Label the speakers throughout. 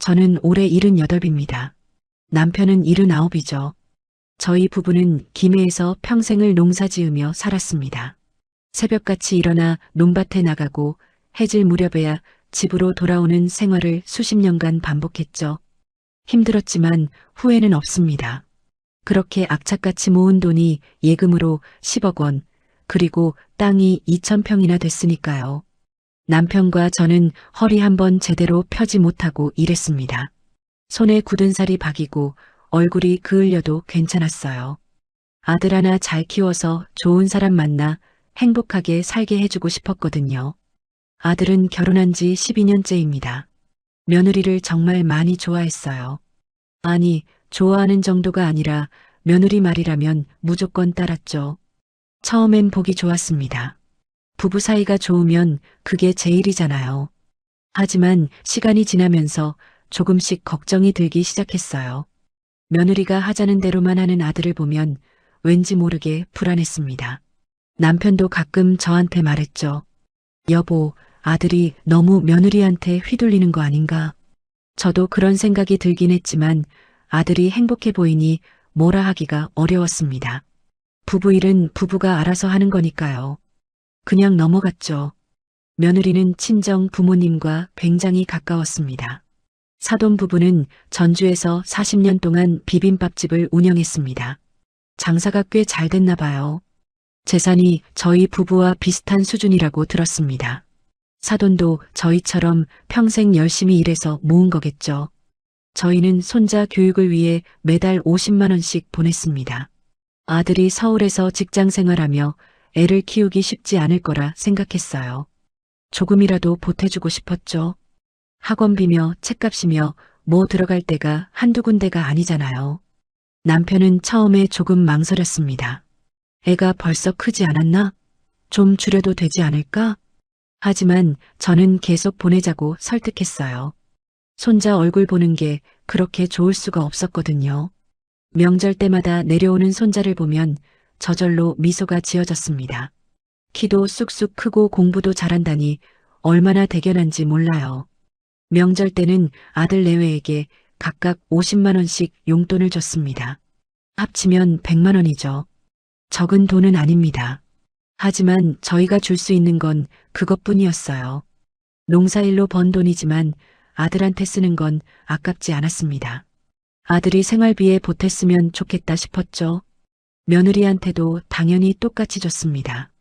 Speaker 1: 저는 올해 78입니다. 남편은 79이죠. 저희 부부는 김해에서 평생을 농사지으며 살았습니다. 새벽같이 일어나 논밭에 나가고 해질 무렵에야 집으로 돌아오는 생활을 수십 년간 반복했죠. 힘들었지만 후회는 없습니다. 그렇게 악착같이 모은 돈이 예금으로 10억 원, 그리고 땅이 2,000평이나 됐으니까요. 남편과 저는 허리 한번 제대로 펴지 못하고 일했습니다. 손에 굳은 살이 박이고 얼굴이 그을려도 괜찮았어요. 아들 하나 잘 키워서 좋은 사람 만나 행복하게 살게 해주고 싶었거든요. 아들은 결혼한 지 12년째입니다. 며느리를 정말 많이 좋아했어요. 아니, 좋아하는 정도가 아니라 며느리 말이라면 무조건 따랐죠. 처음엔 보기 좋았습니다. 부부 사이가 좋으면 그게 제일이잖아요. 하지만 시간이 지나면서 조금씩 걱정이 들기 시작했어요. 며느리가 하자는 대로만 하는 아들을 보면 왠지 모르게 불안했습니다. 남편도 가끔 저한테 말했죠. 여보, 아들이 너무 며느리한테 휘둘리는 거 아닌가? 저도 그런 생각이 들긴 했지만 아들이 행복해 보이니 뭐라 하기가 어려웠습니다. 부부 일은 부부가 알아서 하는 거니까요. 그냥 넘어갔죠. 며느리는 친정 부모님과 굉장히 가까웠습니다. 사돈 부부는 전주에서 40년 동안 비빔밥집을 운영했습니다. 장사가 꽤 잘 됐나 봐요. 재산이 저희 부부와 비슷한 수준이라고 들었습니다. 사돈도 저희처럼 평생 열심히 일해서 모은 거겠죠. 저희는 손자 교육을 위해 매달 50만 원씩 보냈습니다. 아들이 서울에서 직장 생활하며 애를 키우기 쉽지 않을 거라 생각했어요. 조금이라도 보태주고 싶었죠. 학원비며 책값이며 뭐 들어갈 데가 한두 군데가 아니잖아요. 남편은 처음에 조금 망설였습니다. 애가 벌써 크지 않았나? 좀 줄여도 되지 않을까? 하지만 저는 계속 보내자고 설득했어요. 손자 얼굴 보는 게 그렇게 좋을 수가 없었거든요. 명절 때마다 내려오는 손자를 보면 저절로 미소가 지어졌습니다. 키도 쑥쑥 크고 공부도 잘한다니 얼마나 대견한지 몰라요. 명절 때는 아들 내외에게 각각 50만 원씩 용돈을 줬습니다. 합치면 100만 원이죠. 적은 돈은 아닙니다. 하지만 저희가 줄 수 있는 건 그것뿐이었어요. 농사일로 번 돈이지만 아들한테 쓰는 건 아깝지 않았습니다. 아들이 생활비에 보탰으면 좋겠다 싶었죠. 며느리한테도 당연히 똑같이 줬습니다.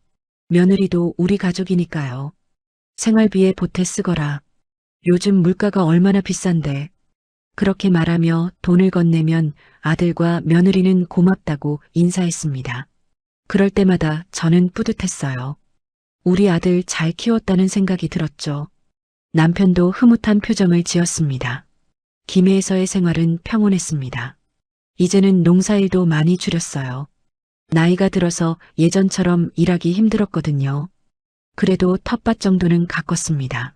Speaker 1: 며느리도 우리 가족이니까요. 생활비에 보태 쓰거라. 요즘 물가가 얼마나 비싼데. 그렇게 말하며 돈을 건네면 아들과 며느리는 고맙다고 인사했습니다. 그럴 때마다 저는 뿌듯했어요. 우리 아들 잘 키웠다는 생각이 들었죠. 남편도 흐뭇한 표정을 지었습니다. 김해에서의 생활은 평온했습니다. 이제는 농사일도 많이 줄였어요. 나이가 들어서 예전처럼 일하기 힘들었거든요. 그래도 텃밭 정도는 가꿨습니다.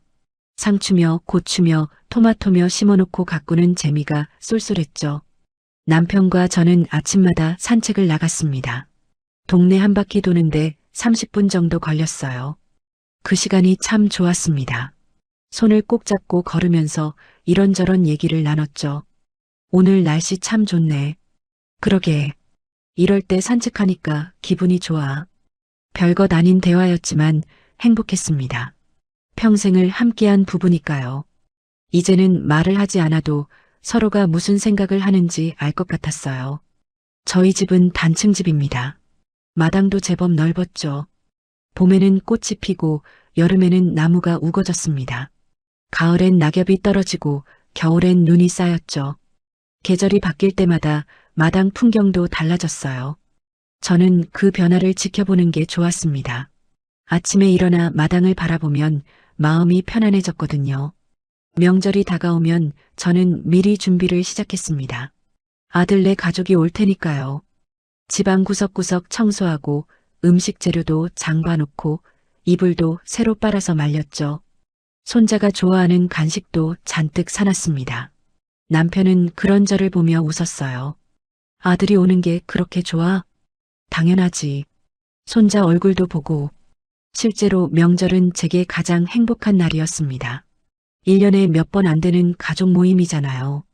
Speaker 1: 상추며 고추며 토마토며 심어놓고 가꾸는 재미가 쏠쏠했죠. 남편과 저는 아침마다 산책을 나갔습니다. 동네 한 바퀴 도는데 30분 정도 걸렸어요. 그 시간이 참 좋았습니다. 손을 꼭 잡고 걸으면서 이런저런 얘기를 나눴죠. 오늘 날씨 참 좋네. 그러게. 이럴 때 산책하니까 기분이 좋아. 별것 아닌 대화였지만 행복했습니다. 평생을 함께한 부부니까요. 이제는 말을 하지 않아도 서로가 무슨 생각을 하는지 알 것 같았어요. 저희 집은 단층 집입니다. 마당도 제법 넓었죠. 봄에는 꽃이 피고 여름에는 나무가 우거졌습니다. 가을엔 낙엽이 떨어지고 겨울엔 눈이 쌓였죠. 계절이 바뀔 때마다 마당 풍경도 달라졌어요. 저는 그 변화를 지켜보는 게 좋았습니다. 아침에 일어나 마당을 바라보면 마음이 편안해졌거든요. 명절이 다가오면 저는 미리 준비를 시작했습니다. 아들네 가족이 올 테니까요. 집안 구석구석 청소하고 음식 재료도 장봐놓고 이불도 새로 빨아서 말렸죠. 손자가 좋아하는 간식도 잔뜩 사놨습니다. 남편은 그런 저를 보며 웃었어요. 아들이 오는 게 그렇게 좋아? 당연하지. 손자 얼굴도 보고. 실제로 명절은 제게 가장 행복한 날이었습니다. 1년에 몇 번 안 되는 가족 모임이잖아요.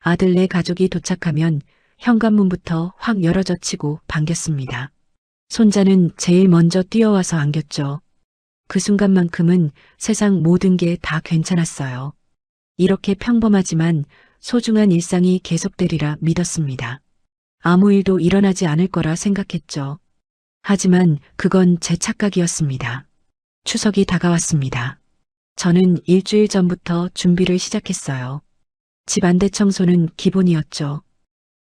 Speaker 1: 아들네 가족이 도착하면 현관문부터 확 열어젖히고 반겼습니다. 손자는 제일 먼저 뛰어와서 안겼죠. 그 순간만큼은 세상 모든 게 다 괜찮았어요. 이렇게 평범하지만 소중한 일상이 계속되리라 믿었습니다. 아무 일도 일어나지 않을 거라 생각했죠. 하지만 그건 제 착각이었습니다. 추석이 다가왔습니다. 저는 일주일 전부터 준비를 시작했어요. 집 안대 청소는 기본이었죠.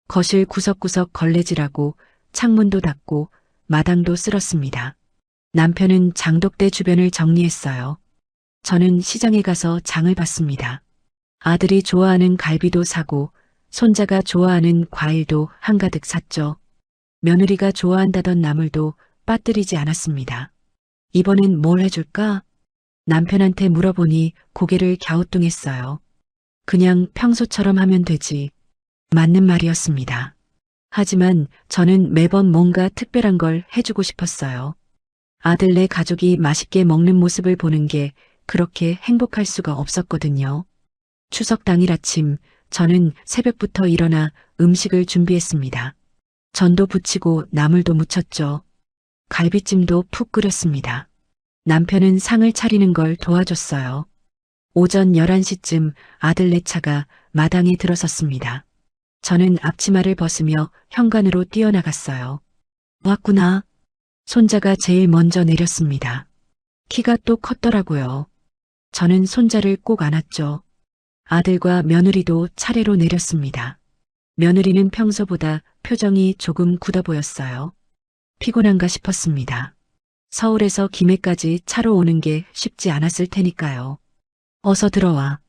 Speaker 1: 거실 구석구석 걸레질하고 창문도 닫고 마당도 쓸었습니다. 남편은 장독대 주변을 정리했어요. 저는 시장에 가서 장을 봤습니다. 아들이 좋아하는 갈비도 사고 손자가 좋아하는 과일도 한가득 샀죠. 며느리가 좋아한다던 나물도 빠뜨리지 않았습니다. 이번엔 뭘 해줄까? 남편한테 물어보니 고개를 갸우뚱했어요. 그냥 평소처럼 하면 되지. 맞는 말이었습니다. 하지만 저는 매번 뭔가 특별한 걸 해주고 싶었어요. 아들네 가족이 맛있게 먹는 모습을 보는 게 그렇게 행복할 수가 없었거든요. 추석 당일 아침 저는 새벽부터 일어나 음식을 준비했습니다. 전도 부치고 나물도 무쳤죠. 갈비찜도 푹 끓였습니다. 남편은 상을 차리는 걸 도와줬어요. 오전 11시쯤 아들네 차가 마당에 들어섰습니다. 저는 앞치마를 벗으며 현관으로 뛰어나갔어요. 왔구나. 손자가 제일 먼저 내렸습니다. 키가 또 컸더라고요. 저는 손자를 꼭 안았죠. 아들과 며느리도 차례로 내렸습니다. 며느리는 평소보다 표정이 조금 굳어 보였어요. 피곤한가 싶었습니다. 서울에서 김해까지 차로 오는 게 쉽지 않았을 테니까요. 어서 들어와.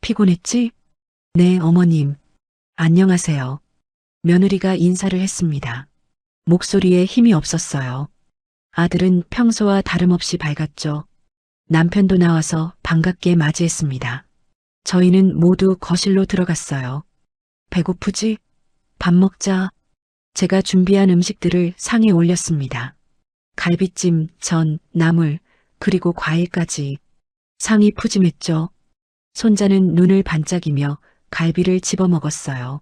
Speaker 1: 피곤했지? 네, 어머님. 안녕하세요. 며느리가 인사를 했습니다. 목소리에 힘이 없었어요. 아들은 평소와 다름없이 밝았죠. 남편도 나와서 반갑게 맞이했습니다. 저희는 모두 거실로 들어갔어요. 배고프지? 밥 먹자. 제가 준비한 음식들을 상에 올렸습니다. 갈비찜, 전, 나물, 그리고 과일까지. 상이 푸짐했죠. 손자는 눈을 반짝이며 갈비를 집어 먹었어요.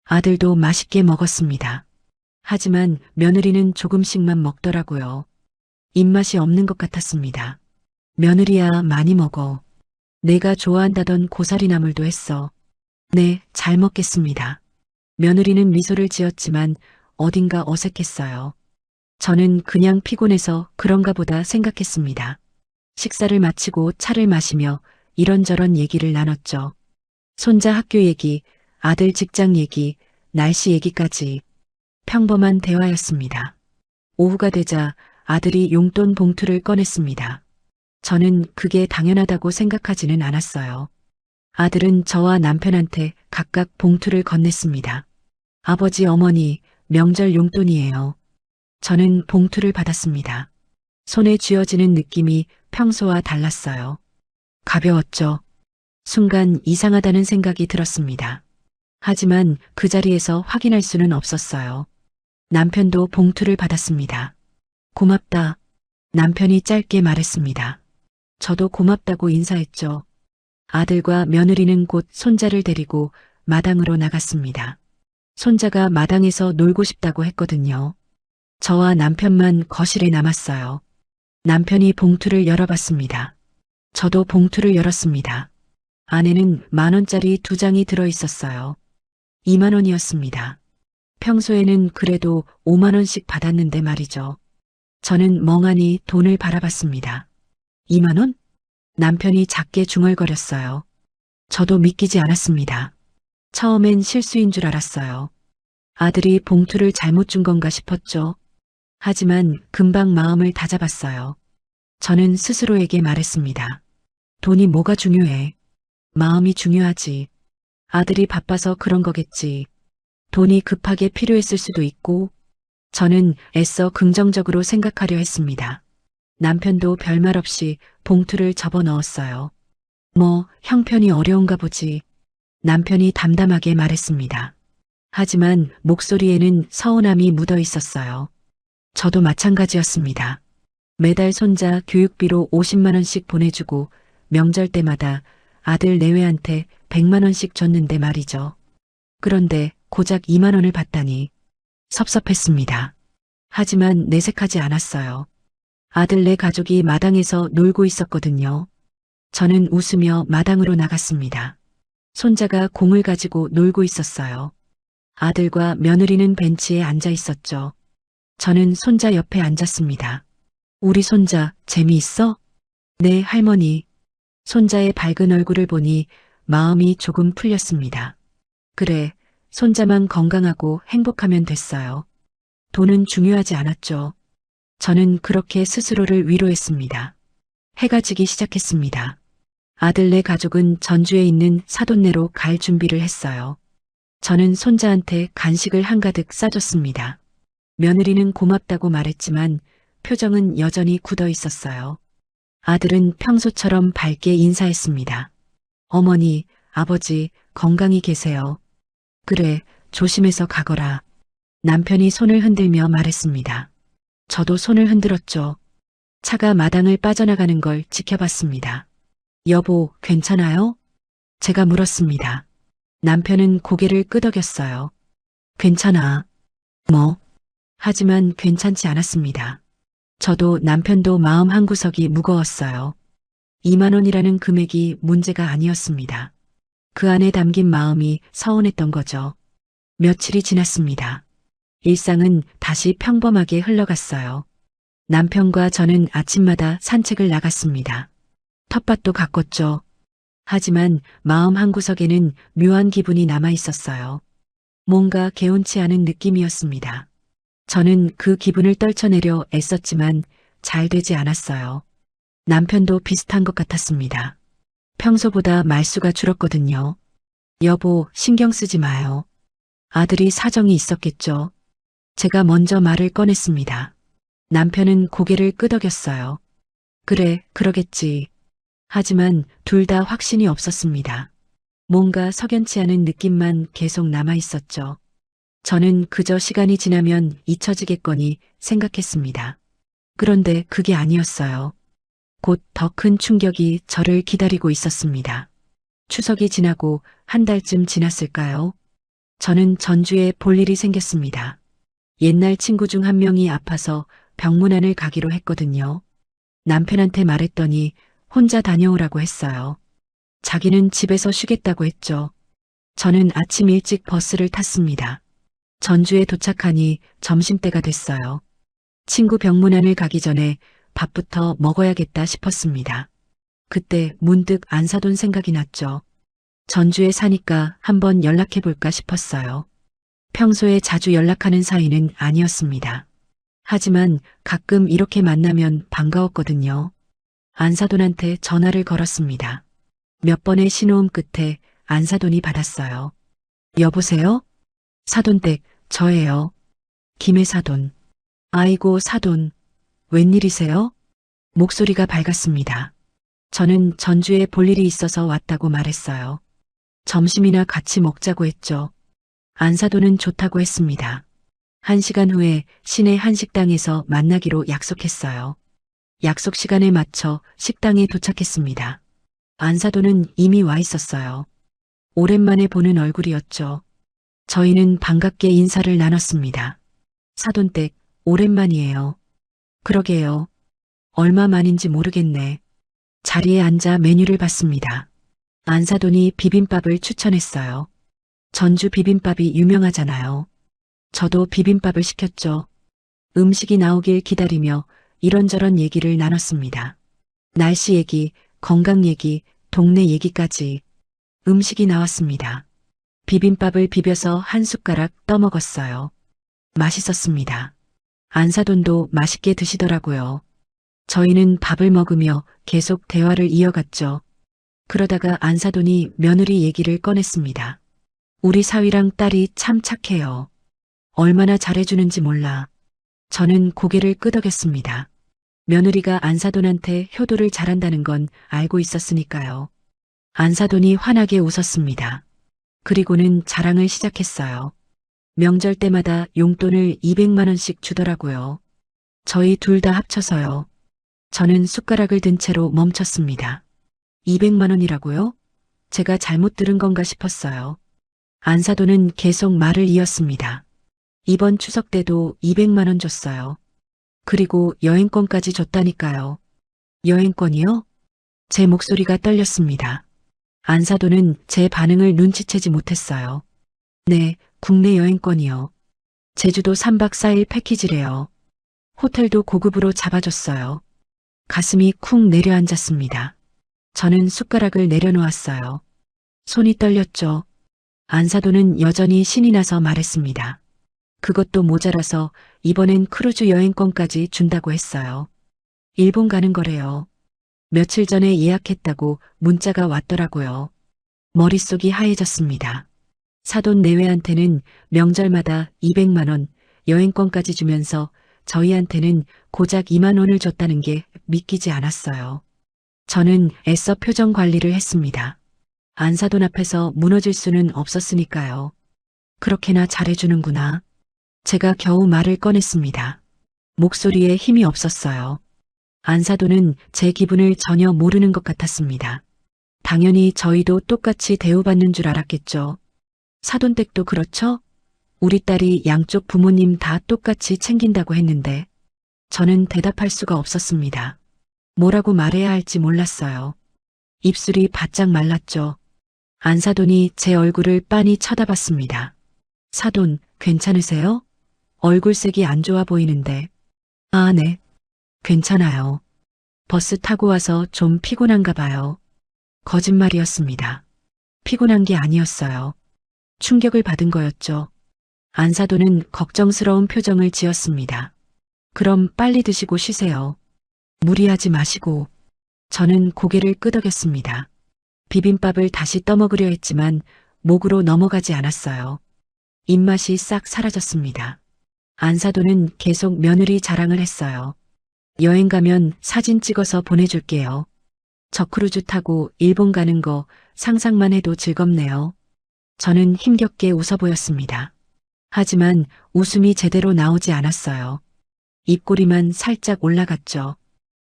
Speaker 1: 아들도 맛있게 먹었습니다. 하지만 며느리는 조금씩만 먹더라고요. 입맛이 없는 것 같았습니다. 며느리야, 많이 먹어. 내가 좋아한다던 고사리 나물도 했어. 네, 잘 먹겠습니다. 며느리는 미소를 지었지만 어딘가 어색했어요. 저는 그냥 피곤해서 그런가 보다 생각했습니다. 식사를 마치고 차를 마시며 이런저런 얘기를 나눴죠. 손자 학교 얘기, 아들 직장 얘기, 날씨 얘기까지. 평범한 대화였습니다. 오후가 되자 아들이 용돈 봉투를 꺼냈습니다. 저는 그게 당연하다고 생각하지는 않았어요. 아들은 저와 남편한테 각각 봉투를 건넸습니다. 아버지, 어머니, 명절 용돈이에요. 저는 봉투를 받았습니다. 손에 쥐어지는 느낌이 평소와 달랐어요. 가벼웠죠. 순간 이상하다는 생각이 들었습니다. 하지만 그 자리에서 확인할 수는 없었어요. 남편도 봉투를 받았습니다. 고맙다. 남편이 짧게 말했습니다. 저도 고맙다고 인사했죠. 아들과 며느리는 곧 손자를 데리고 마당으로 나갔습니다. 손자가 마당에서 놀고 싶다고 했거든요. 저와 남편만 거실에 남았어요. 남편이 봉투를 열어봤습니다. 저도 봉투를 열었습니다. 안에는 10,000원짜리 2장이 들어있었어요. 2만 원이었습니다. 평소에는 그래도 5만 원씩 받았는데 말이죠. 저는 멍하니 돈을 바라봤습니다. 2만 원? 남편이 작게 중얼거렸어요. 저도 믿기지 않았습니다. 처음엔 실수인 줄 알았어요. 아들이 봉투를 잘못 준 건가 싶었죠. 하지만 금방 마음을 다잡았어요. 저는 스스로에게 말했습니다. 돈이 뭐가 중요해? 마음이 중요하지. 아들이 바빠서 그런 거겠지. 돈이 급하게 필요했을 수도 있고. 저는 애써 긍정적으로 생각하려 했습니다. 남편도 별말 없이 봉투를 접어 넣었어요. 뭐 형편이 어려운가 보지. 남편이 담담하게 말했습니다. 하지만 목소리에는 서운함이 묻어 있었어요. 저도 마찬가지였습니다. 매달 손자 교육비로 50만 원씩 보내주고 명절 때마다 아들 내외한테 100만 원씩 줬는데 말이죠. 그런데 고작 2만 원을 받다니 섭섭했습니다. 하지만 내색하지 않았어요. 아들 네 가족이 마당에서 놀고 있었거든요. 저는 웃으며 마당으로 나갔습니다. 손자가 공을 가지고 놀고 있었어요. 아들과 며느리는 벤치에 앉아 있었죠. 저는 손자 옆에 앉았습니다. 우리 손자 재미있어? 네, 할머니. 손자의 밝은 얼굴을 보니 마음이 조금 풀렸습니다. 그래, 손자만 건강하고 행복하면 됐어요. 돈은 중요하지 않았죠. 저는 그렇게 스스로를 위로했습니다. 해가 지기 시작했습니다. 아들 네 가족은 전주에 있는 사돈네로 갈 준비를 했어요. 저는 손자한테 간식을 한가득 싸줬습니다. 며느리는 고맙다고 말했지만 표정은 여전히 굳어 있었어요. 아들은 평소처럼 밝게 인사했습니다. 어머니, 아버지, 건강히 계세요. 그래, 조심해서 가거라. 남편이 손을 흔들며 말했습니다. 저도 손을 흔들었죠. 차가 마당을 빠져나가는 걸 지켜봤습니다. 여보, 괜찮아요? 제가 물었습니다. 남편은 고개를 끄덕였어요. 괜찮아. 뭐? 하지만 괜찮지 않았습니다. 저도 남편도 마음 한구석이 무거웠어요. 2만 원이라는 금액이 문제가 아니었습니다. 그 안에 담긴 마음이 서운했던 거죠. 며칠이 지났습니다. 일상은 다시 평범하게 흘러갔어요. 남편과 저는 아침마다 산책을 나갔습니다. 텃밭도 가꿨죠. 하지만 마음 한구석에는 묘한 기분이 남아 있었어요. 뭔가 개운치 않은 느낌이었습니다. 저는 그 기분을 떨쳐내려 애썼지만 잘 되지 않았어요. 남편도 비슷한 것 같았습니다. 평소보다 말수가 줄었거든요. 여보, 신경 쓰지 마요. 아들이 사정이 있었겠죠. 제가 먼저 말을 꺼냈습니다. 남편은 고개를 끄덕였어요. 그래, 그러겠지. 하지만 둘 다 확신이 없었습니다. 뭔가 석연치 않은 느낌만 계속 남아 있었죠. 저는 그저 시간이 지나면 잊혀지겠거니 생각했습니다. 그런데 그게 아니었어요. 곧 더 큰 충격이 저를 기다리고 있었습니다. 추석이 지나고 한 달쯤 지났을까요? 저는 전주에 볼 일이 생겼습니다. 옛날 친구 중 한 명이 아파서 병문안을 가기로 했거든요. 남편한테 말했더니 혼자 다녀오라고 했어요. 자기는 집에서 쉬겠다고 했죠. 저는 아침 일찍 버스를 탔습니다. 전주에 도착하니 점심때가 됐어요. 친구 병문안을 가기 전에 밥부터 먹어야겠다 싶었습니다. 그때 문득 안사돈 생각이 났죠. 전주에 사니까 한번 연락해볼까 싶었어요. 평소에 자주 연락하는 사이는 아니었습니다. 하지만 가끔 이렇게 만나면 반가웠거든요. 안사돈한테 전화를 걸었습니다. 몇 번의 신호음 끝에 안사돈이 받았어요. 여보세요? 사돈댁, 저예요. 김해 사돈. 아이고 사돈, 웬일이세요? 목소리가 밝았습니다. 저는 전주에 볼 일이 있어서 왔다고 말했어요. 점심이나 같이 먹자고 했죠. 안사돈은 좋다고 했습니다. 1시간 후에 시내 한 식당에서 만나기로 약속했어요. 약속 시간에 맞춰 식당에 도착했습니다. 안사돈은 이미 와 있었어요. 오랜만에 보는 얼굴이었죠. 저희는 반갑게 인사를 나눴습니다. 사돈댁, 오랜만이에요. 그러게요. 얼마 만인지 모르겠네. 자리에 앉아 메뉴를 봤습니다. 안사돈이 비빔밥을 추천했어요. 전주 비빔밥이 유명하잖아요. 저도 비빔밥을 시켰죠. 음식이 나오길 기다리며 이런저런 얘기를 나눴습니다. 날씨 얘기, 건강 얘기, 동네 얘기까지. 음식이 나왔습니다. 비빔밥을 비벼서 한 숟가락 떠먹었어요. 맛있었습니다. 안사돈도 맛있게 드시더라고요. 저희는 밥을 먹으며 계속 대화를 이어갔죠. 그러다가 안사돈이 며느리 얘기를 꺼냈습니다. 우리 사위랑 딸이 참 착해요. 얼마나 잘해주는지 몰라. 저는 고개를 끄덕였습니다. 며느리가 안사돈한테 효도를 잘한다는 건 알고 있었으니까요. 안사돈이 환하게 웃었습니다. 그리고는 자랑을 시작했어요. 명절 때마다 용돈을 200만 원씩 주더라고요. 저희 둘 다 합쳐서요. 저는 숟가락을 든 채로 멈췄습니다. 200만 원이라고요? 제가 잘못 들은 건가 싶었어요. 안사돈은 계속 말을 이었습니다. 이번 추석 때도 200만 원 줬어요. 그리고 여행권까지 줬다니까요. 여행권이요? 제 목소리가 떨렸습니다. 안사돈은 제 반응을 눈치채지 못했어요. 네, 국내 여행권이요. 제주도 3박 4일 패키지래요. 호텔도 고급으로 잡아줬어요. 가슴이 쿵 내려앉았습니다. 저는 숟가락을 내려놓았어요. 손이 떨렸죠. 안사돈은 여전히 신이 나서 말했습니다. 그것도 모자라서 이번엔 크루즈 여행권까지 준다고 했어요. 일본 가는 거래요. 며칠 전에 예약했다고 문자가 왔더라고요. 머릿속이 하얘졌습니다. 사돈 내외한테는 명절마다 200만 원 여행권까지 주면서 저희한테는 고작 2만 원을 줬다는 게 믿기지 않았어요. 저는 애써 표정 관리를 했습니다. 안사돈 앞에서 무너질 수는 없었으니까요. 그렇게나 잘해주는구나. 제가 겨우 말을 꺼냈습니다. 목소리에 힘이 없었어요. 안사돈은 제 기분을 전혀 모르는 것 같았습니다. 당연히 저희도 똑같이 대우받는 줄 알았겠죠. 사돈댁도 그렇죠? 우리 딸이 양쪽 부모님 다 똑같이 챙긴다고 했는데 저는 대답할 수가 없었습니다. 뭐라고 말해야 할지 몰랐어요. 입술이 바짝 말랐죠. 안사돈이 제 얼굴을 빤히 쳐다봤습니다. 사돈, 괜찮으세요? 얼굴색이 안 좋아 보이는데. 아, 네. 괜찮아요. 버스 타고 와서 좀 피곤한가 봐요. 거짓말이었습니다. 피곤한 게 아니었어요. 충격을 받은 거였죠. 안사돈은 걱정스러운 표정을 지었습니다. 그럼 빨리 드시고 쉬세요. 무리하지 마시고. 저는 고개를 끄덕였습니다. 비빔밥을 다시 떠먹으려 했지만 목으로 넘어가지 않았어요. 입맛이 싹 사라졌습니다. 안사돈은 계속 며느리 자랑을 했어요. 여행 가면 사진 찍어서 보내줄게요. 저 크루즈 타고 일본 가는 거 상상만 해도 즐겁네요. 저는 힘겹게 웃어 보였습니다. 하지만 웃음이 제대로 나오지 않았어요. 입꼬리만 살짝 올라갔죠.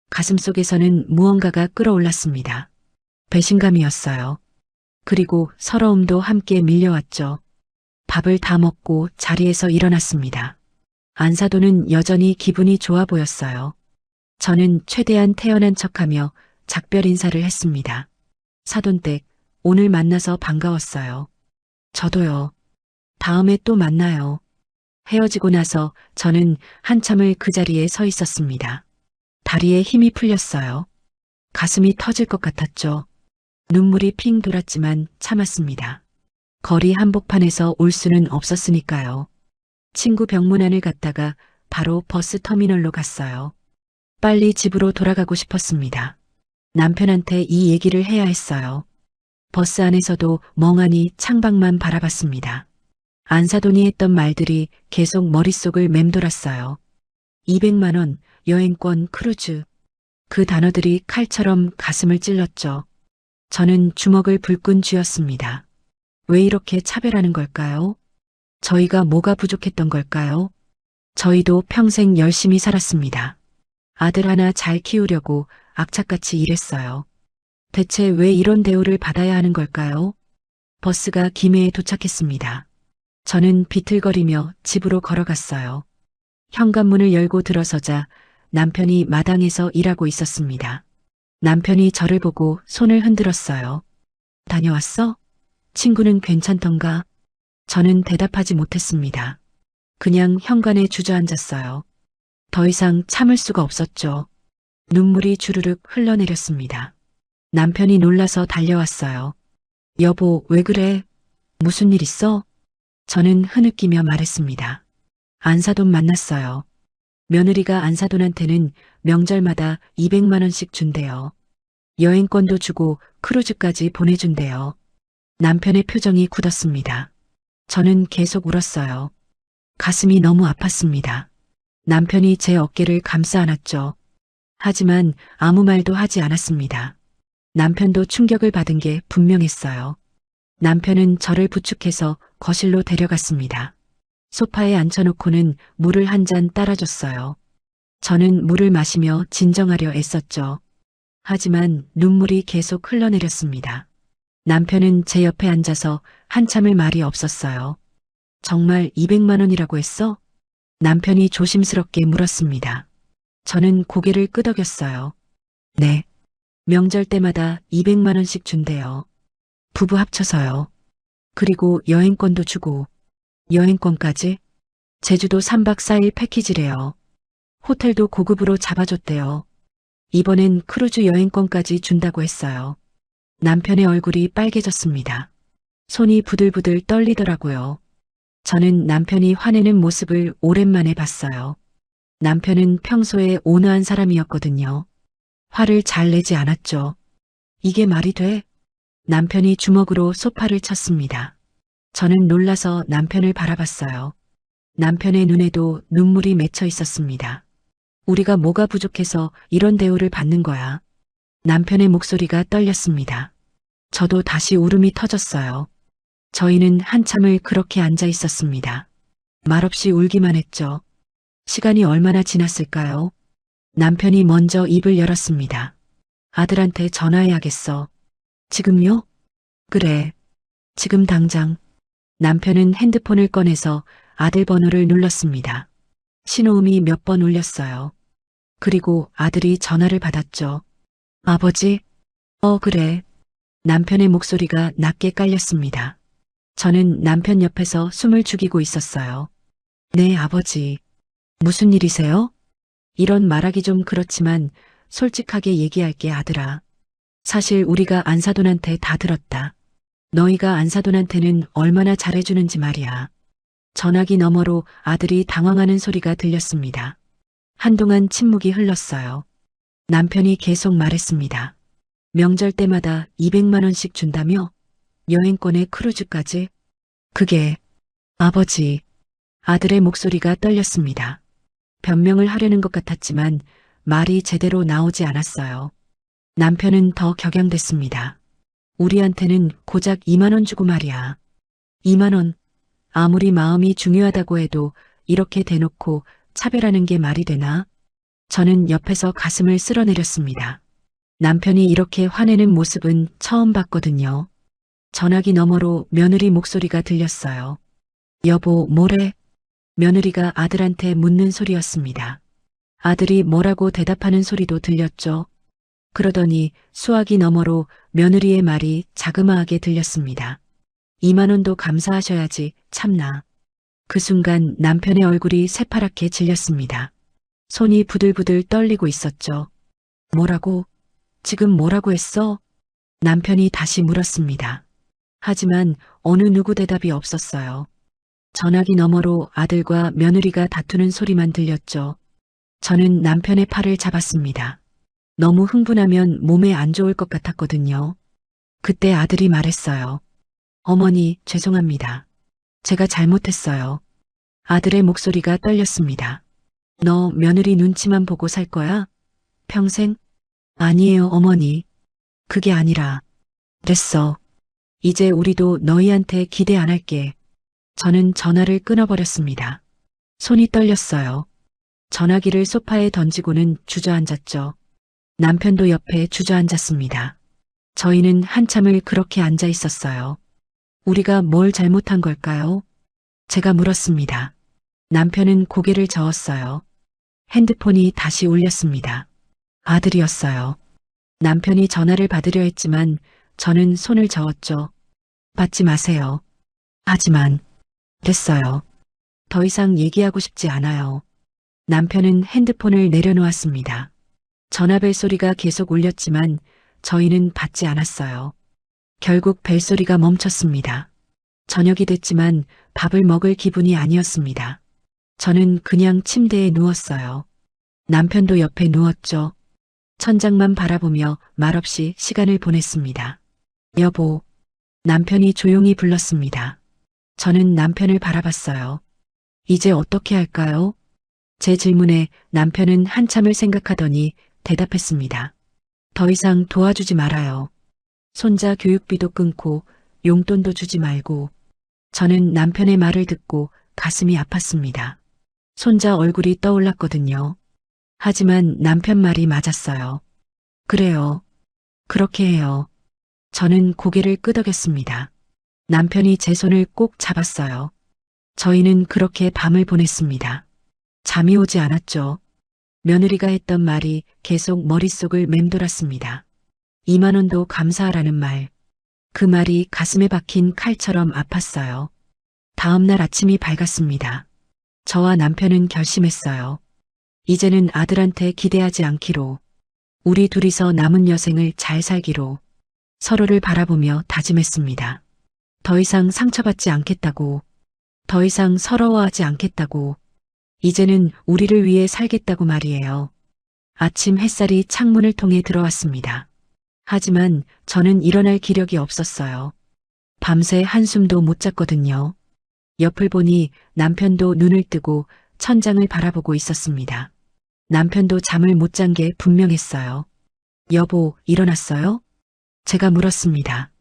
Speaker 1: 가슴속에서는 무언가가 끓어올랐습니다. 배신감이었어요. 그리고 서러움도 함께 밀려왔죠. 밥을 다 먹고 자리에서 일어났습니다. 안사돈은 여전히 기분이 좋아 보였어요. 저는 최대한 태연한 척하며 작별 인사를 했습니다. 사돈댁, 오늘 만나서 반가웠어요. 저도요. 다음에 또 만나요. 헤어지고 나서 저는 한참을 그 자리에 서 있었습니다. 다리에 힘이 풀렸어요. 가슴이 터질 것 같았죠. 눈물이 핑 돌았지만 참았습니다. 거리 한복판에서 올 수는 없었으니까요. 친구 병문안을 갔다가 바로 버스 터미널로 갔어요. 빨리 집으로 돌아가고 싶었습니다. 남편한테 이 얘기를 해야 했어요. 버스 안에서도 멍하니 창밖만 바라봤습니다. 안사돈이 했던 말들이 계속 머릿속을 맴돌았어요. 200만 원, 여행권, 크루즈. 그 단어들이 칼처럼 가슴을 찔렀죠. 저는 주먹을 불끈 쥐었습니다. 왜 이렇게 차별하는 걸까요? 저희가 뭐가 부족했던 걸까요? 저희도 평생 열심히 살았습니다. 아들 하나 잘 키우려고 악착같이 일했어요. 대체 왜 이런 대우를 받아야 하는 걸까요? 버스가 김해에 도착했습니다. 저는 비틀거리며 집으로 걸어갔어요. 현관문을 열고 들어서자 남편이 마당에서 일하고 있었습니다. 남편이 저를 보고 손을 흔들었어요. 다녀왔어? 친구는 괜찮던가? 저는 대답하지 못했습니다. 그냥 현관에 주저앉았어요. 더 이상 참을 수가 없었죠. 눈물이 주르륵 흘러내렸습니다. 남편이 놀라서 달려왔어요. 여보, 왜 그래? 무슨 일 있어? 저는 흐느끼며 말했습니다. 안사돈 만났어요. 며느리가 안사돈한테는 명절마다 200만 원씩 준대요. 여행권도 주고 크루즈까지 보내준대요. 남편의 표정이 굳었습니다. 저는 계속 울었어요. 가슴이 너무 아팠습니다. 남편이 제 어깨를 감싸 안았죠. 하지만 아무 말도 하지 않았습니다. 남편도 충격을 받은 게 분명했어요. 남편은 저를 부축해서 거실로 데려갔습니다. 소파에 앉혀놓고는 물을 한 잔 따라줬어요. 저는 물을 마시며 진정하려 애썼죠. 하지만 눈물이 계속 흘러내렸습니다. 남편은 제 옆에 앉아서 한참을 말이 없었어요. 정말 200만 원이라고 했어? 남편이 조심스럽게 물었습니다. 저는 고개를 끄덕였어요. 네. 명절 때마다 200만 원씩 준대요. 부부 합쳐서요. 그리고 여행권도 주고. 여행권까지? 제주도 3박 4일 패키지래요. 호텔도 고급으로 잡아줬대요. 이번엔 크루즈 여행권까지 준다고 했어요. 남편의 얼굴이 빨개졌습니다. 손이 부들부들 떨리더라고요. 저는 남편이 화내는 모습을 오랜만에 봤어요. 남편은 평소에 온화한 사람이었거든요. 화를 잘 내지 않았죠. 이게 말이 돼? 남편이 주먹으로 소파를 쳤습니다. 저는 놀라서 남편을 바라봤어요. 남편의 눈에도 눈물이 맺혀 있었습니다. 우리가 뭐가 부족해서 이런 대우를 받는 거야. 남편의 목소리가 떨렸습니다. 저도 다시 울음이 터졌어요. 저희는 한참을 그렇게 앉아 있었습니다. 말없이 울기만 했죠. 시간이 얼마나 지났을까요? 남편이 먼저 입을 열었습니다. 아들한테 전화해야겠어. 지금요? 그래. 지금 당장. 남편은 핸드폰을 꺼내서 아들 번호를 눌렀습니다. 신호음이 몇 번 울렸어요. 그리고 아들이 전화를 받았죠. 아버지? 그래. 남편의 목소리가 낮게 깔렸습니다. 저는 남편 옆에서 숨을 죽이고 있었어요. 네, 아버지. 무슨 일이세요? 이런 말하기 좀 그렇지만 솔직하게 얘기할게, 아들아. 사실 우리가 안사돈한테 다 들었다. 너희가 안사돈한테는 얼마나 잘해주는지 말이야. 전화기 너머로 아들이 당황하는 소리가 들렸습니다. 한동안 침묵이 흘렀어요. 남편이 계속 말했습니다. 명절 때마다 200만 원씩 준다며? 여행권에 크루즈까지? 그게, 아버지. 아들의 목소리가 떨렸습니다. 변명을 하려는 것 같았지만 말이 제대로 나오지 않았어요. 남편은 더 격양됐습니다. 우리한테는 고작 2만 원 주고 말이야. 2만 원. 아무리 마음이 중요하다고 해도 이렇게 대놓고 차별하는 게 말이 되나? 저는 옆에서 가슴을 쓸어내렸습니다. 남편이 이렇게 화내는 모습은 처음 봤거든요. 전화기 너머로 며느리 목소리가 들렸어요. 여보, 뭐래? 며느리가 아들한테 묻는 소리였습니다. 아들이 뭐라고 대답하는 소리도 들렸죠. 그러더니 수화기 너머로 며느리의 말이 자그마하게 들렸습니다. 2만 원도 감사하셔야지, 참나. 그 순간 남편의 얼굴이 새파랗게 질렸습니다. 손이 부들부들 떨리고 있었죠. 뭐라고? 지금 뭐라고 했어? 남편이 다시 물었습니다. 하지만 어느 누구 대답이 없었어요. 전화기 너머로 아들과 며느리가 다투는 소리만 들렸죠. 저는 남편의 팔을 잡았습니다. 너무 흥분하면 몸에 안 좋을 것 같았거든요. 그때 아들이 말했어요. 어머니, 죄송합니다. 제가 잘못했어요. 아들의 목소리가 떨렸습니다. 너 며느리 눈치만 보고 살 거야? 평생? 아니에요, 어머니. 그게 아니라. 됐어. 이제 우리도 너희한테 기대 안 할게. 저는 전화를 끊어버렸습니다. 손이 떨렸어요. 전화기를 소파에 던지고는 주저앉았죠. 남편도 옆에 주저앉았습니다. 저희는 한참을 그렇게 앉아 있었어요. 우리가 뭘 잘못한 걸까요? 제가 물었습니다. 남편은 고개를 저었어요. 핸드폰이 다시 울렸습니다. 아들이었어요. 남편이 전화를 받으려 했지만 저는 손을 저었죠. 받지 마세요. 하지만 됐어요. 더 이상 얘기하고 싶지 않아요. 남편은 핸드폰을 내려놓았습니다. 전화벨 소리가 계속 울렸지만 저희는 받지 않았어요. 결국 벨소리가 멈췄습니다. 저녁이 됐지만 밥을 먹을 기분이 아니었습니다. 저는 그냥 침대에 누웠어요. 남편도 옆에 누웠죠. 천장만 바라보며 말없이 시간을 보냈습니다. 여보, 남편이 조용히 불렀습니다. 저는 남편을 바라봤어요. 이제 어떻게 할까요? 제 질문에 남편은 한참을 생각하더니 대답했습니다. 더 이상 도와주지 말아요. 손자 교육비도 끊고 용돈도 주지 말고. 저는 남편의 말을 듣고 가슴이 아팠습니다. 손자 얼굴이 떠올랐거든요. 하지만 남편 말이 맞았어요. 그래요. 그렇게 해요. 저는 고개를 끄덕였습니다. 남편이 제 손을 꼭 잡았어요. 저희는 그렇게 밤을 보냈습니다. 잠이 오지 않았죠. 며느리가 했던 말이 계속 머릿속을 맴돌았습니다. 2만 원도 감사하라는 말. 그 말이 가슴에 박힌 칼처럼 아팠어요. 다음 날 아침이 밝았습니다. 저와 남편은 결심했어요. 이제는 아들한테 기대하지 않기로, 우리 둘이서 남은 여생을 잘 살기로 서로를 바라보며 다짐했습니다. 더 이상 상처받지 않겠다고, 더 이상 서러워하지 않겠다고, 이제는 우리를 위해 살겠다고 말이에요. 아침 햇살이 창문을 통해 들어왔습니다. 하지만 저는 일어날 기력이 없었어요. 밤새 한숨도 못 잤거든요. 옆을 보니 남편도 눈을 뜨고 천장을 바라보고 있었습니다. 남편도 잠을 못 잔 게 분명했어요. 여보, 일어났어요? 제가 물었습니다.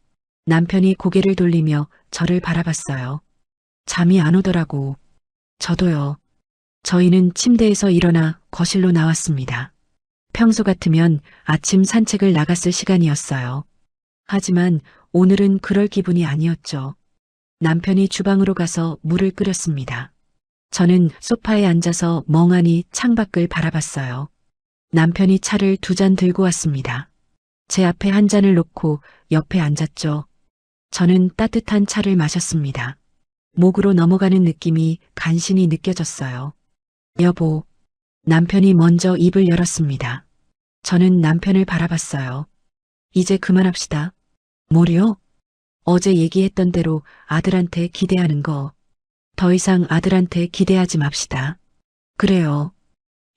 Speaker 1: 남편이 고개를 돌리며 저를 바라봤어요. 잠이 안 오더라고. 저도요. 저희는 침대에서 일어나 거실로 나왔습니다. 평소 같으면 아침 산책을 나갔을 시간이었어요. 하지만 오늘은 그럴 기분이 아니었죠. 남편이 주방으로 가서 물을 끓였습니다. 저는 소파에 앉아서 멍하니 창밖을 바라봤어요. 남편이 차를 2잔 들고 왔습니다. 제 앞에 한 잔을 놓고 옆에 앉았죠. 저는 따뜻한 차를 마셨습니다. 목으로 넘어가는 느낌이 간신히 느껴졌어요. 여보, 남편이 먼저 입을 열었습니다. 저는 남편을 바라봤어요. 이제 그만합시다. 뭐요? 어제 얘기했던 대로 아들한테 기대하는 거. 더 이상 아들한테 기대하지 맙시다. 그래요.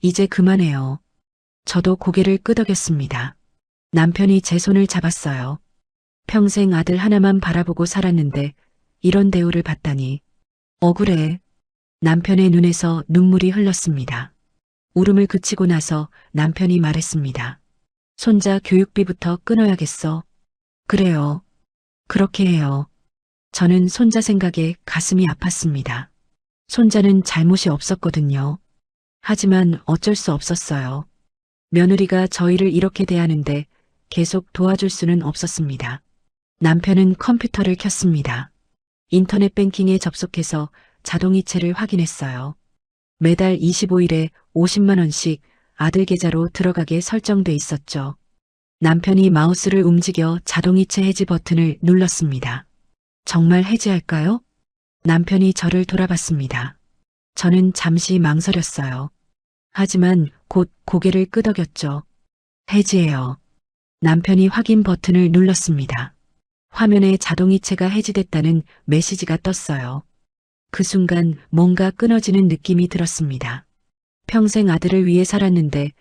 Speaker 1: 이제 그만해요. 저도 고개를 끄덕였습니다. 남편이 제 손을 잡았어요. 평생 아들 하나만 바라보고 살았는데 이런 대우를 받다니. 억울해. 남편의 눈에서 눈물이 흘렀습니다. 울음을 그치고 나서 남편이 말했습니다. 손자 교육비부터 끊어야겠어. 그래요. 그렇게 해요. 저는 손자 생각에 가슴이 아팠습니다. 손자는 잘못이 없었거든요. 하지만 어쩔 수 없었어요. 며느리가 저희를 이렇게 대하는데 계속 도와줄 수는 없었습니다. 남편은 컴퓨터를 켰습니다. 인터넷 뱅킹에 접속해서 자동이체를 확인했어요. 매달 25일에 50만 원씩 아들 계좌로 들어가게 설정돼 있었죠. 남편이 마우스를 움직여 자동이체 해지 버튼을 눌렀습니다. 정말 해지할까요? 남편이 저를 돌아봤습니다. 저는 잠시 망설였어요. 하지만 곧 고개를 끄덕였죠. 해지해요. 남편이 확인 버튼을 눌렀습니다. 화면에 자동이체가 해지됐다는 메시지가 떴어요. 그 순간 뭔가 끊어지는 느낌이 들었습니다. 평생 아들을 위해 살았는데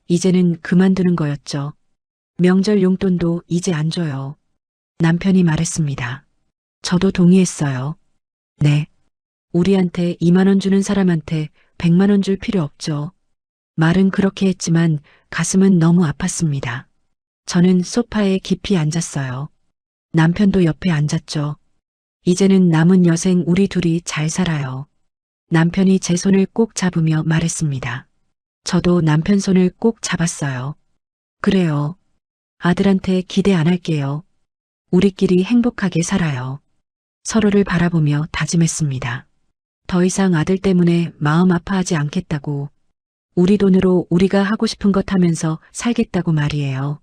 Speaker 1: 이제는 그만두는 거였죠. 명절 용돈도 이제 안 줘요. 남편이 말했습니다. 저도 동의했어요. 네. 우리한테 2만 원 주는 사람한테 100만 원 줄 필요 없죠. 말은 그렇게 했지만 가슴은 너무 아팠습니다. 저는 소파에 깊이 앉았어요. 남편도 옆에 앉았죠. 이제는 남은 여생 우리 둘이 잘 살아요. 남편이 제 손을 꼭 잡으며 말했습니다. 저도 남편 손을 꼭 잡았어요. 그래요. 아들한테 기대 안 할게요. 우리끼리 행복하게 살아요. 서로를 바라보며 다짐했습니다. 더 이상 아들 때문에 마음 아파하지 않겠다고, 우리 돈으로 우리가 하고 싶은 것 하면서 살겠다고 말이에요.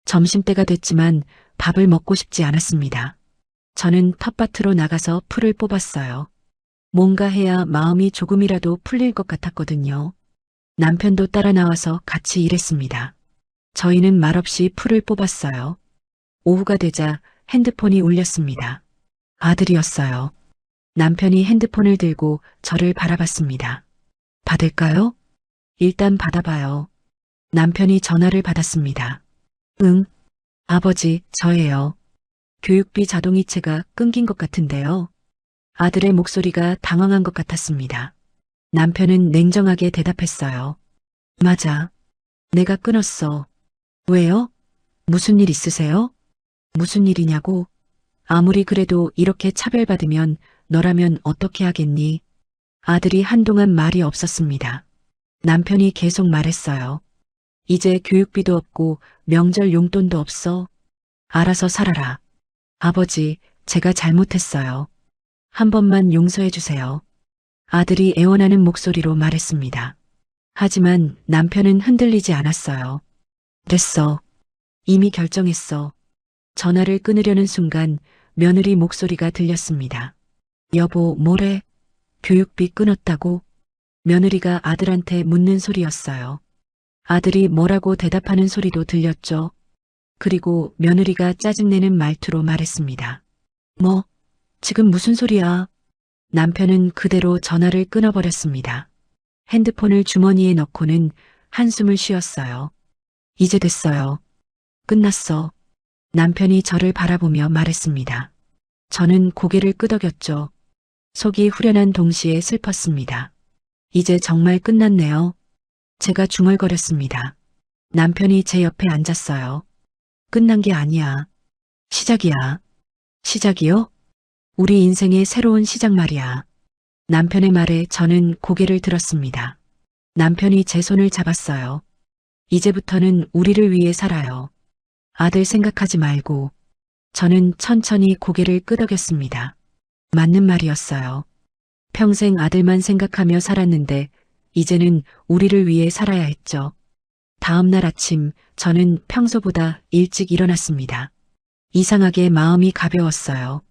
Speaker 1: 점심때가 됐지만 밥을 먹고 싶지 않았습니다. 저는 텃밭으로 나가서 풀을 뽑았어요. 뭔가 해야 마음이 조금이라도 풀릴 것 같았거든요. 남편도 따라 나와서 같이 일했습니다. 저희는 말없이 풀을 뽑았어요. 오후가 되자 핸드폰이 울렸습니다. 아들이었어요. 남편이 핸드폰을 들고 저를 바라봤습니다. 받을까요? 일단 받아봐요. 남편이 전화를 받았습니다. 응, 아버지, 저예요. 교육비 자동이체가 끊긴 것 같은데요. 아들의 목소리가 당황한 것 같았습니다. 남편은 냉정하게 대답했어요. 맞아. 내가 끊었어. 왜요? 무슨 일 있으세요? 무슨 일이냐고? 아무리 그래도 이렇게 차별받으면 너라면 어떻게 하겠니? 아들이 한동안 말이 없었습니다. 남편이 계속 말했어요. 이제 교육비도 없고 명절 용돈도 없어. 알아서 살아라. 아버지, 제가 잘못했어요. 한 번만 용서해 주세요. 아들이 애원하는 목소리로 말했습니다. 하지만 남편은 흔들리지 않았어요. 됐어. 이미 결정했어. 전화를 끊으려는 순간 며느리 목소리가 들렸습니다. 여보, 뭐래? 교육비 끊었다고? 며느리가 아들한테 묻는 소리였어요. 아들이 뭐라고 대답하는 소리도 들렸죠. 그리고 며느리가 짜증내는 말투로 말했습니다. 뭐? 지금 무슨 소리야? 남편은 그대로 전화를 끊어버렸습니다. 핸드폰을 주머니에 넣고는 한숨을 쉬었어요. 이제 됐어요. 끝났어. 남편이 저를 바라보며 말했습니다. 저는 고개를 끄덕였죠. 속이 후련한 동시에 슬펐습니다. 이제 정말 끝났네요. 제가 중얼거렸습니다. 남편이 제 옆에 앉았어요. 끝난 게 아니야. 시작이야. 시작이요? 우리 인생의 새로운 시작 말이야. 남편의 말에 저는 고개를 들었습니다. 남편이 제 손을 잡았어요. 이제부터는 우리를 위해 살아요. 아들 생각하지 말고. 저는 천천히 고개를 끄덕였습니다. 맞는 말이었어요. 평생 아들만 생각하며 살았는데 이제는 우리를 위해 살아야 했죠. 다음 날 아침 저는 평소보다 일찍 일어났습니다. 이상하게 마음이 가벼웠어요.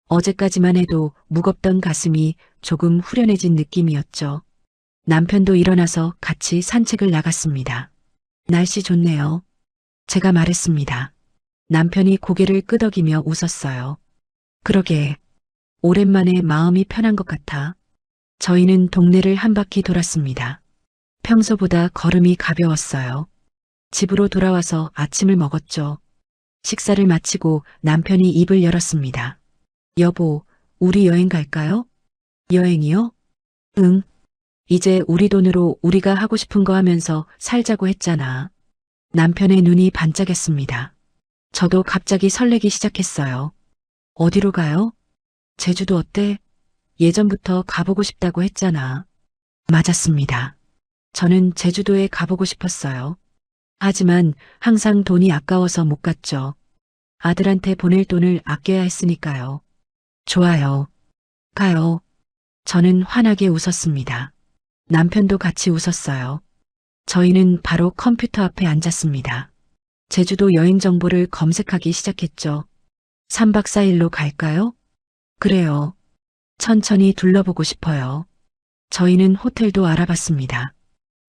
Speaker 1: 어제까지만 해도 무겁던 가슴이 조금 후련해진 느낌이었죠. 남편도 일어나서 같이 산책을 나갔습니다. 날씨 좋네요. 제가 말했습니다. 남편이 고개를 끄덕이며 웃었어요. 그러게, 오랜만에 마음이 편한 것 같아. 저희는 동네를 한 바퀴 돌았습니다. 평소보다 걸음이 가벼웠어요. 집으로 돌아와서 아침을 먹었죠. 식사를 마치고 남편이 입을 열었습니다. 여보, 우리 여행 갈까요? 여행이요? 응. 이제 우리 돈으로 우리가 하고 싶은 거 하면서 살자고 했잖아. 남편의 눈이 반짝였습니다. 저도 갑자기 설레기 시작했어요. 어디로 가요? 제주도 어때? 예전부터 가보고 싶다고 했잖아. 맞았습니다. 저는 제주도에 가보고 싶었어요. 하지만 항상 돈이 아까워서 못 갔죠. 아들한테 보낼 돈을 아껴야 했으니까요. 좋아요. 가요. 저는 환하게 웃었습니다. 남편도 같이 웃었어요. 저희는 바로 컴퓨터 앞에 앉았습니다. 제주도 여행 정보를 검색하기 시작했죠. 3박 4일로 갈까요? 그래요. 천천히 둘러보고 싶어요. 저희는 호텔도 알아봤습니다.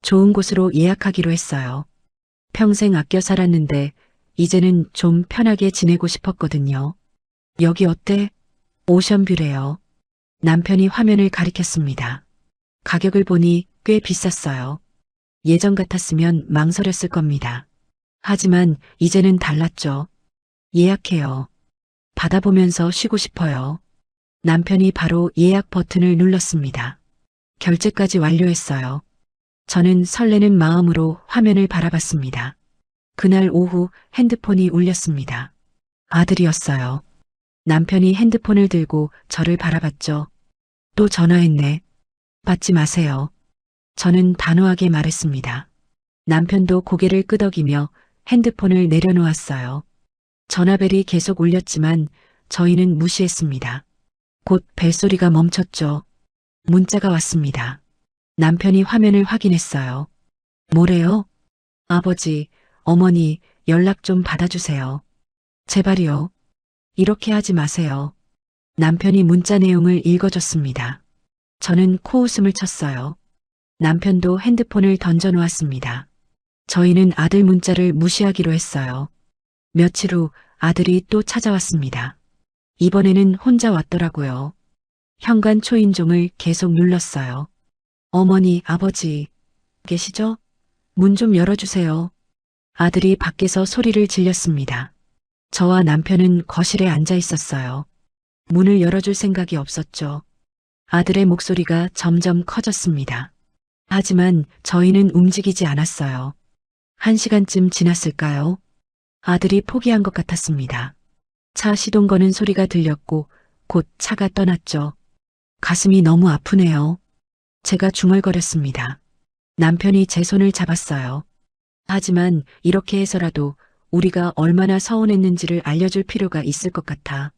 Speaker 1: 좋은 곳으로 예약하기로 했어요. 평생 아껴 살았는데 이제는 좀 편하게 지내고 싶었거든요. 여기 어때? 오션뷰래요. 남편이 화면을 가리켰습니다. 가격을 보니 꽤 비쌌어요. 예전 같았으면 망설였을 겁니다. 하지만 이제는 달랐죠. 예약해요. 받아보면서 쉬고 싶어요. 남편이 바로 예약 버튼을 눌렀습니다. 결제까지 완료했어요. 저는 설레는 마음으로 화면을 바라봤습니다. 그날 오후 핸드폰이 울렸습니다. 아들이었어요. 남편이 핸드폰을 들고 저를 바라봤죠. 또 전화했네. 받지 마세요. 저는 단호하게 말했습니다. 남편도 고개를 끄덕이며 핸드폰을 내려놓았어요. 전화벨이 계속 울렸지만 저희는 무시했습니다. 곧 벨소리가 멈췄죠. 문자가 왔습니다. 남편이 화면을 확인했어요. 뭐래요? 아버지, 어머니, 연락 좀 받아주세요. 제발요. 이렇게 하지 마세요. 남편이 문자 내용을 읽어줬습니다. 저는 코웃음을 쳤어요. 남편도 핸드폰을 던져놓았습니다. 저희는 아들 문자를 무시하기로 했어요. 며칠 후 아들이 또 찾아왔습니다. 이번에는 혼자 왔더라고요. 현관 초인종을 계속 눌렀어요. 어머니, 아버지, 계시죠? 문 좀 열어주세요. 아들이 밖에서 소리를 질렀습니다. 저와 남편은 거실에 앉아 있었어요. 문을 열어줄 생각이 없었죠. 아들의 목소리가 점점 커졌습니다. 하지만 저희는 움직이지 않았어요. 1시간쯤 지났을까요? 아들이 포기한 것 같았습니다. 차 시동 거는 소리가 들렸고 곧 차가 떠났죠. 가슴이 너무 아프네요. 제가 중얼거렸습니다. 남편이 제 손을 잡았어요. 하지만 이렇게 해서라도 우리가 얼마나 서운했는지를 알려줄 필요가 있을 것 같아.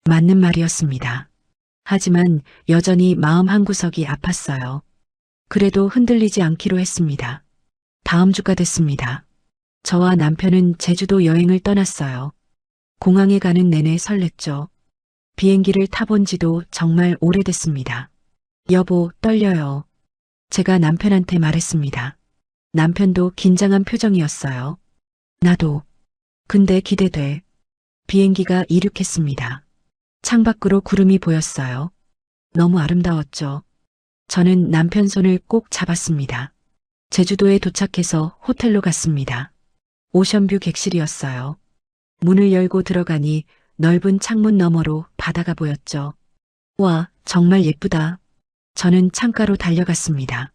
Speaker 1: 맞는 말이었습니다. 하지만 여전히 마음 한구석이 아팠어요. 그래도 흔들리지 않기로 했습니다. 다음 주가 됐습니다. 저와 남편은 제주도 여행을 떠났어요. 공항에 가는 내내 설렜죠. 비행기를 타본 지도 정말 오래됐습니다. 여보, 떨려요. 제가 남편한테 말했습니다. 남편도 긴장한 표정이었어요. 나도. 근데 기대돼. 비행기가 이륙했습니다. 창밖으로 구름이 보였어요. 너무 아름다웠죠. 저는 남편 손을 꼭 잡았습니다. 제주도에 도착해서 호텔로 갔습니다. 오션뷰 객실이었어요. 문을 열고 들어가니 넓은 창문 너머로 바다가 보였죠. 와, 정말 예쁘다. 저는 창가로 달려갔습니다.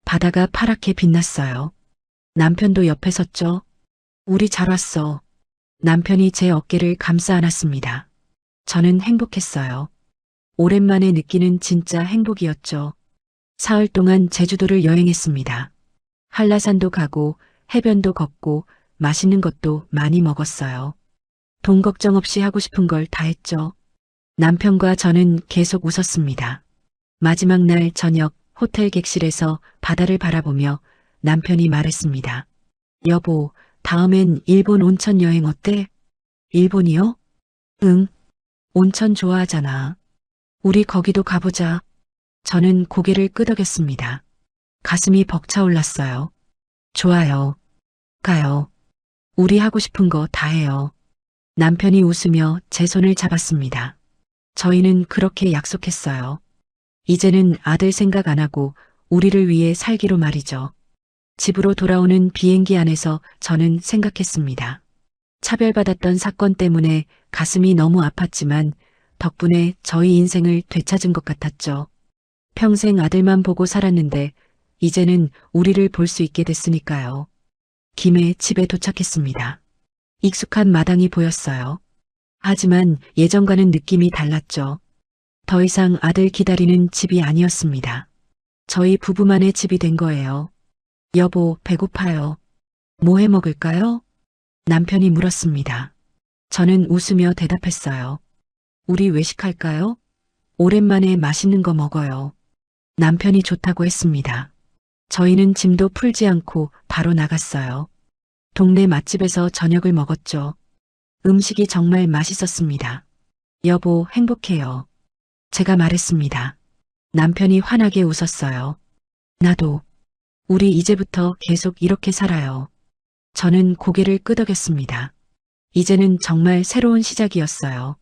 Speaker 1: 바다가 파랗게 빛났어요. 남편도 옆에 섰죠. 우리 잘 왔어. 남편이 제 어깨를 감싸 안았습니다. 저는 행복했어요. 오랜만에 느끼는 진짜 행복이었죠. 사흘 동안 제주도를 여행했습니다. 한라산도 가고 해변도 걷고 맛있는 것도 많이 먹었어요. 돈 걱정 없이 하고 싶은 걸 다 했죠. 남편과 저는 계속 웃었습니다. 마지막 날 저녁 호텔 객실에서 바다를 바라보며 남편이 말했습니다. 여보, 다음엔 일본 온천 여행 어때? 일본이요? 응. 온천 좋아하잖아. 우리 거기도 가보자. 저는 고개를 끄덕였습니다. 가슴이 벅차올랐어요. 좋아요. 가요. 우리 하고 싶은 거 다 해요. 남편이 웃으며 제 손을 잡았습니다. 저희는 그렇게 약속했어요. 이제는 아들 생각 안 하고 우리를 위해 살기로 말이죠. 집으로 돌아오는 비행기 안에서 저는 생각했습니다. 차별받았던 사건 때문에 가슴이 너무 아팠지만 덕분에 저희 인생을 되찾은 것 같았죠. 평생 아들만 보고 살았는데 이제는 우리를 볼 수 있게 됐으니까요. 김해 집에 도착했습니다. 익숙한 마당이 보였어요. 하지만 예전과는 느낌이 달랐죠. 더 이상 아들 기다리는 집이 아니었습니다. 저희 부부만의 집이 된 거예요. 여보, 배고파요. 뭐 해 먹을까요? 남편이 물었습니다. 저는 웃으며 대답했어요. 우리 외식할까요? 오랜만에 맛있는 거 먹어요. 남편이 좋다고 했습니다. 저희는 짐도 풀지 않고 바로 나갔어요. 동네 맛집에서 저녁을 먹었죠. 음식이 정말 맛있었습니다. 여보, 행복해요. 제가 말했습니다. 남편이 환하게 웃었어요. 나도. 우리 이제부터 계속 이렇게 살아요. 저는 고개를 끄덕였습니다. 이제는 정말 새로운 시작이었어요.